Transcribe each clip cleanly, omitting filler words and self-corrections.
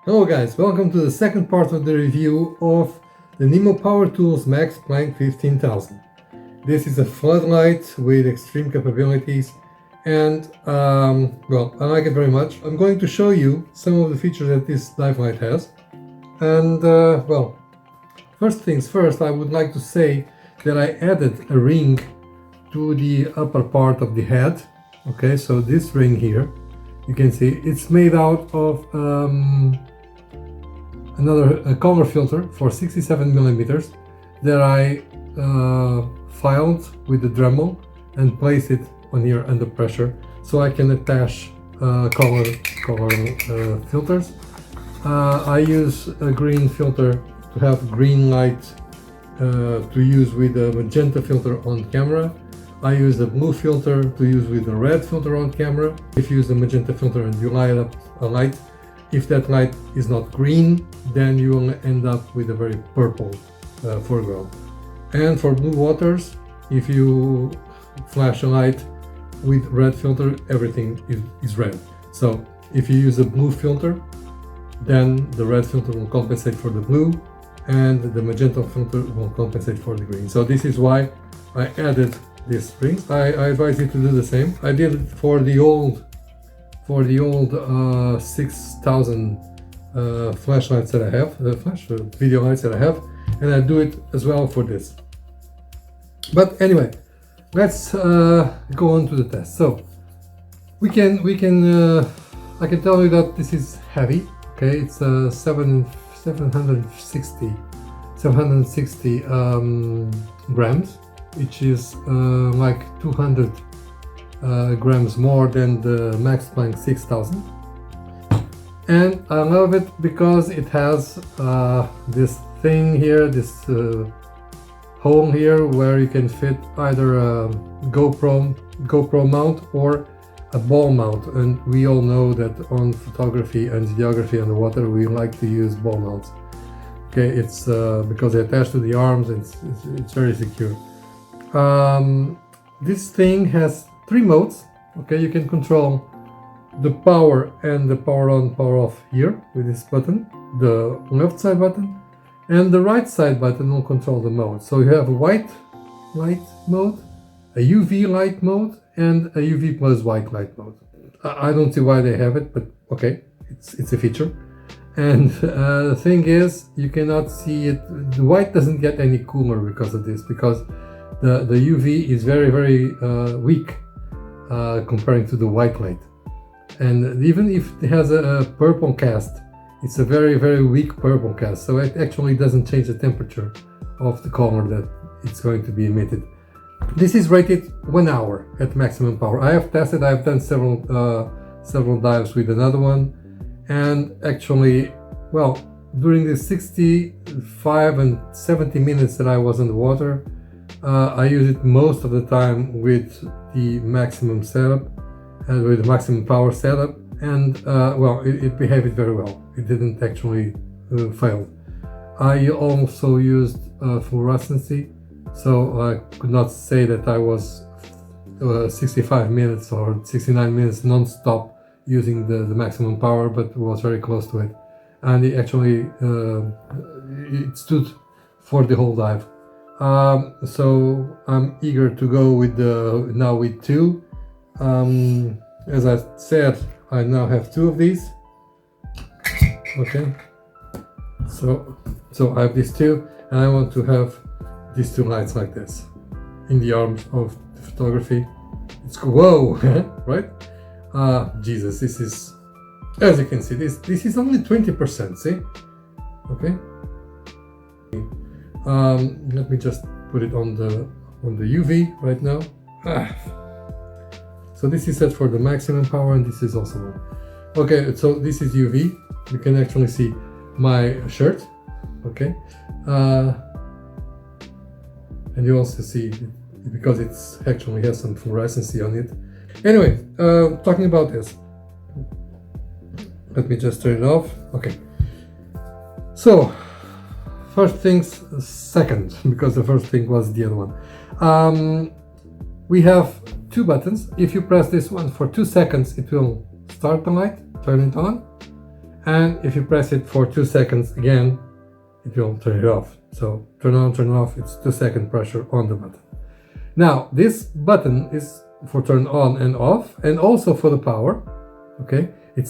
Hello guys, welcome to the second part of the review of the Nemo Powertools MaxPlanck 15000. This is a floodlight with extreme capabilities and well, I like it very much. I'm going to show you some of the features that this divelight has. And well, first things first, I would like to say that I added a ring to the upper part of the head. Okay, so this ring here, you can see it's made out of another color filter for 67 millimeters that I filed with the Dremel and place it on here under pressure, so I can attach color filters. I use a green filter to have green light to use with a magenta filter on camera. I use a blue filter to use with a red filter on camera. If you use a magenta filter and you light up a light, if that light is not green, then you will end up with a very purple foreground. And for blue waters, if you flash a light with red filter, everything is red. So if you use a blue filter, then the red filter will compensate for the blue and the magenta filter will compensate for the green. So this is why I added these rings. I advise you to do the same. I did it for the old 6000 flashlights that I have, video lights that I have, and I do it as well for this. But anyway, let's go on to the test. So I can tell you that this is heavy. Okay, it's 760 grams, which is like 200 grams more than the MaxPlanck 6000. And I love it because it has this thing here, this hole here where you can fit either a GoPro mount or a ball mount, and we all know that on photography and videography underwater we like to use ball mounts. Okay, it's because they attach to the arms, and it's very secure. This thing has 3 modes. Okay, you can control the power and the power on, power off here with this button. The left side button and the right side button will control the mode. So you have a white light mode, a UV light mode, and a UV plus white light mode. I don't see why they have it, but okay, it's a feature. And the thing is, you cannot see it. The white doesn't get any cooler because of this, because the UV is very weak comparing to the white light. And even if it has a purple cast, it's a very weak purple cast, so it actually doesn't change the temperature of the color that it's going to be emitted. This is rated 1 hour at maximum power. I have tested, I've done several dives with another one, and actually, well, during the 65 and 70 minutes that I was underwater, I use it most of the time with the maximum setup and with the maximum power setup, and well, it behaved very well. It didn't actually fail. I also used fluorescence, so I could not say that I was 65 minutes or 69 minutes non-stop using the maximum power, but was very close to it, and it actually it stood for the whole dive. So I'm eager to go with now with 2. As I said, I now have 2 of these. Okay, so I have these 2, and I want to have these 2 lights like this in the arms of the photography. It's whoa, right? Jesus, this is, as you can see, this is only 20%. See, okay. Let me just put it on the UV right now. So this is set for the maximum power, and this is also on. Okay, so this is UV. You can actually see my shirt. Okay, and you also see it because it's actually has some fluorescence on it. Anyway, talking about this, let me just turn it off. Okay, so first things second, because the first thing was the other one. We have 2 buttons. If you press this one for 2 seconds, it will start the light, turn it on, And if you press it for 2 seconds again, it will turn it off. So turn on, turn off, it's 2-second pressure on the button. Now this button is for turn on and off, and also for the power. Okay, it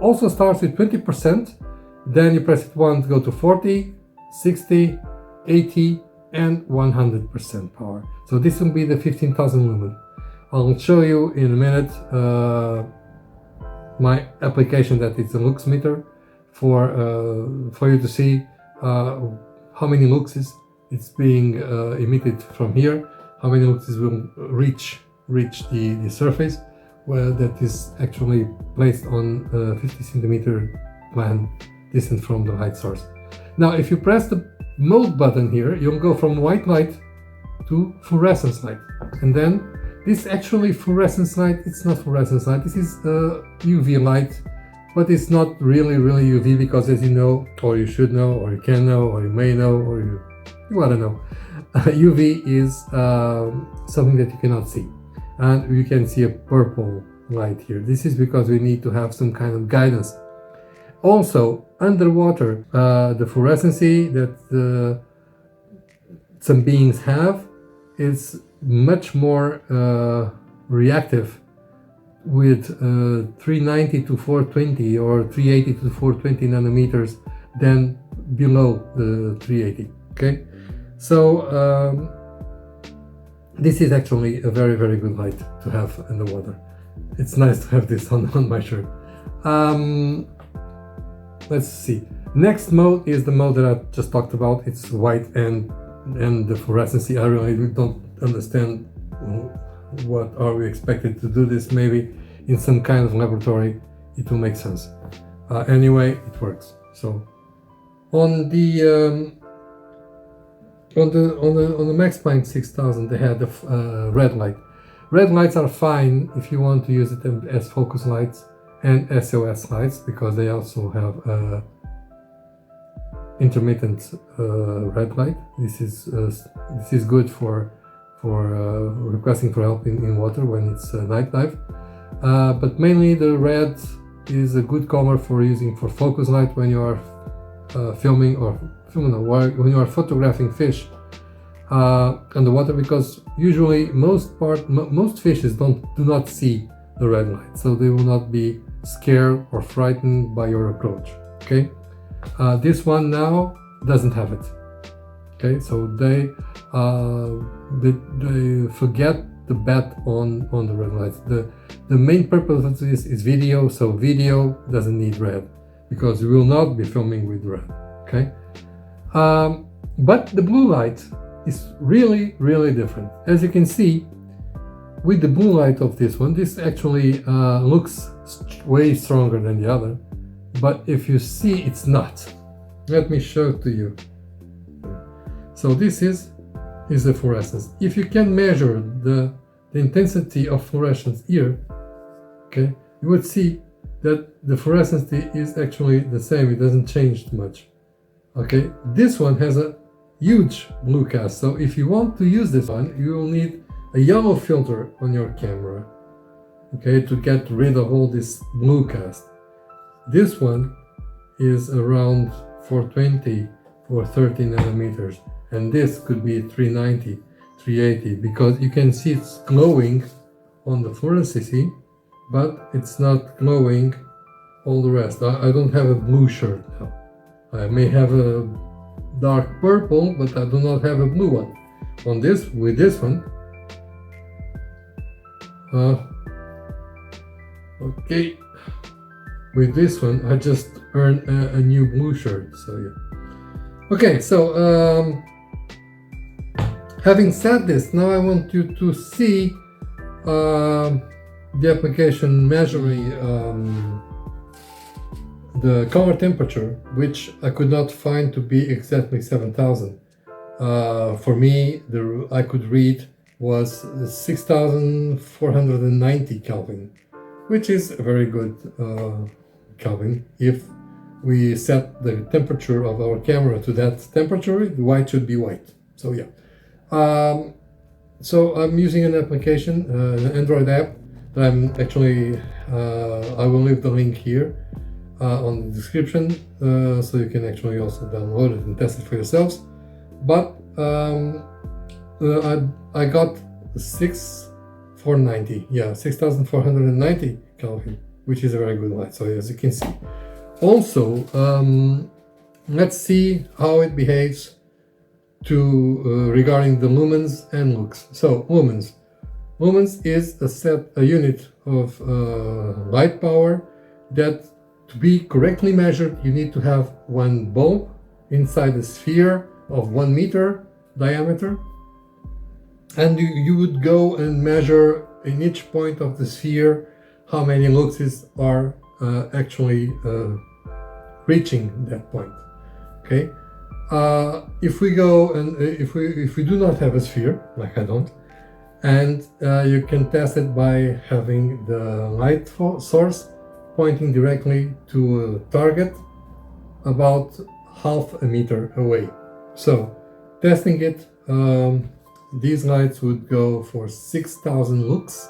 also starts with 20%, then you press it once to go to 40, 60, 80 and 100% power. So this will be the 15,000 lumen. I'll show you in a minute my application, that is a Lux Meter, for you to see how many luxes it's being emitted from here, how many luxes will reach the surface, where that is actually placed on a 50 centimeter plan distant from the light source. Now if you press the mode button here, you'll go from white light to fluorescence light, and then this actually fluorescence light, it's not fluorescence light, this is UV light, but it's not really UV, because as you know, or you should know, or you can know, or you may know, or you want to know, UV is something that you cannot see, and you can see a purple light here. This is because we need to have some kind of guidance. Also underwater, the fluorescency that some beings have is much more reactive with 390 to 420 or 380 to 420 nanometers than below the 380. Okay, so this is actually a very good light to have in the water. It's nice to have this on my shirt. Let's see. Next mode is the mode that I just talked about. It's white and the fluorescency. I really don't understand what are we expected to do this. Maybe in some kind of laboratory it will make sense. Anyway, it works. So on the MaxPlanck 6000 they had the red light. Red lights are fine if you want to use it as focus lights and SOS lights, because they also have intermittent red light. This is good for requesting for help in water when it's nightlife. But mainly the red is a good color for using for focus light when you are filming when you are photographing fish underwater, because usually most fishes do not see the red light, so they will not be scared or frightened by your approach. Okay, this one now doesn't have it. Okay, so they forget the bet on the red lights. The main purpose of this is video, so video doesn't need red, because we will not be filming with red. Okay, but the blue light is really different. As you can see, with the blue light of this one, this actually looks way stronger than the other, but if you see, it's not. Let me show it to you. So this is the fluorescence. If you can measure the intensity of fluorescence here, okay, you would see that the fluorescence is actually the same. It doesn't change much. Okay, this one has a huge blue cast, so if you want to use this one, you will need a yellow filter on your camera, okay, to get rid of all this blue cast. This one is around 420 or 30 nanometers, and this could be 390, 380, because you can see it's glowing on the fluorescency, but it's not glowing all the rest. I don't have a blue shirt now. I may have a dark purple, but I do not have a blue one. With this one, okay, with this one I just earned a new blue shirt, so yeah. Okay, so having said this, now I want you to see the application measuring the color temperature, which I could not find to be exactly 7000. For me, I could read was 6490 Kelvin, which is a very good Kelvin. If we set the temperature of our camera to that temperature, the white should be white. So yeah. So I'm using an application, an Android app that I'm actually, I will leave the link here. on the description, so you can actually also download it and test it for yourselves. But I got 6490 Kelvin, which is a very good light. So as you can see, also let's see how it behaves regarding the lumens and lux. So lumens is a unit of light power that, to be correctly measured, you need to have one bulb inside a sphere of 1 meter diameter, and you would go and measure in each point of the sphere how many luxes are actually reaching that point. Okay, if we go and if we do not have a sphere, like I don't, and you can test it by having the light source pointing directly to a target about half a meter away. So testing it, these lights would go for 6,000 lux,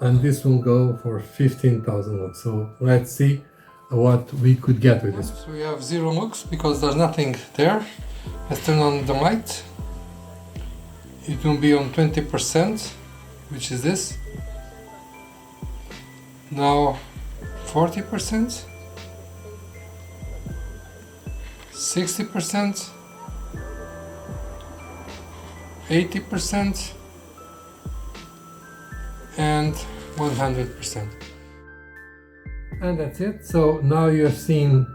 and this will go for 15,000 lux. So let's see what we could get with this. So we have 0 lux because there's nothing there. Let's turn on the light. It will be on 20%, which is this. Now 40%, 60%, 80%, and 100%. And that's it. So now you have seen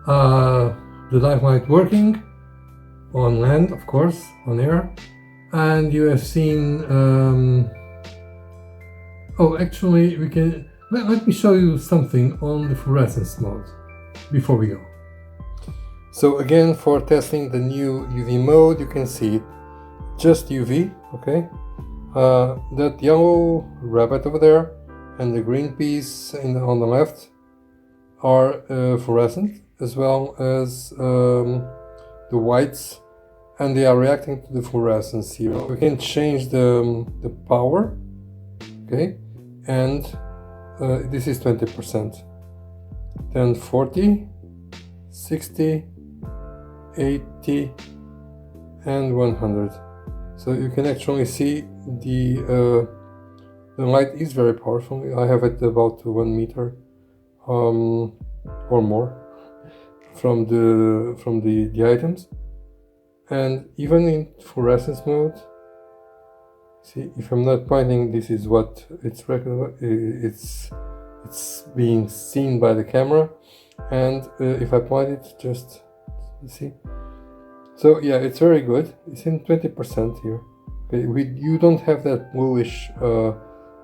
the divelight working on land, of course, on air, and you have seen actually we can let me show you something on the fluorescence mode before we go. So again, for testing the new UV mode, you can see it just UV, okay? That yellow rabbit over there and the green piece on the left are fluorescent, as well as the whites, and they are reacting to the fluorescence here. We can change the power, okay? And this is 20%, then 40, 60, 80, and 100. So you can actually see the light is very powerful. I have it about 1 meter or more from the items, and even in fluorescence mode, see, if I'm not pointing, this is what it's being seen by the camera, and if I point it, just see. So yeah, it's very good. It's in 20% here. Okay, you don't have that bluish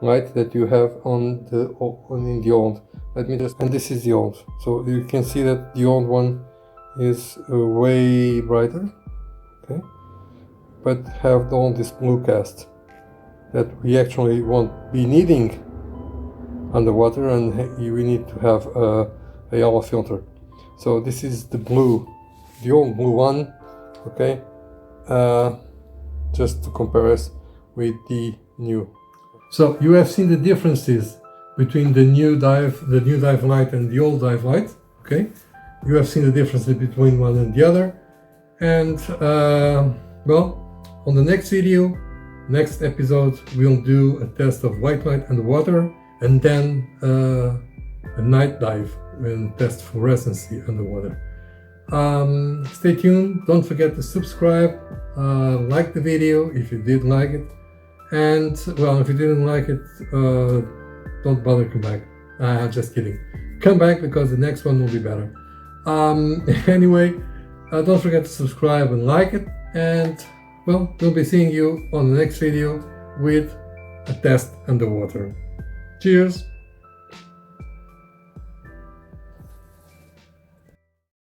light that you have in the old. Let me just, and this is the old. So you can see that the old one is way brighter. Okay, but have all this blue cast that we actually won't be needing underwater, and we need to have a yellow filter. So this is the blue, the old blue one. Okay, just to compare us with the new. So you have seen the differences between the new divelight and the old divelight. Okay, you have seen the differences between one and the other, and well, on the next video, next episode, we'll do a test of white light underwater, and then a night dive and test fluorescence underwater. Stay tuned, don't forget to subscribe, like the video if you did like it, and well, if you didn't like it, don't bother come back. Just kidding, come back because the next one will be better. Anyway, don't forget to subscribe and like it, and well, we'll be seeing you on the next video with a test underwater. Cheers!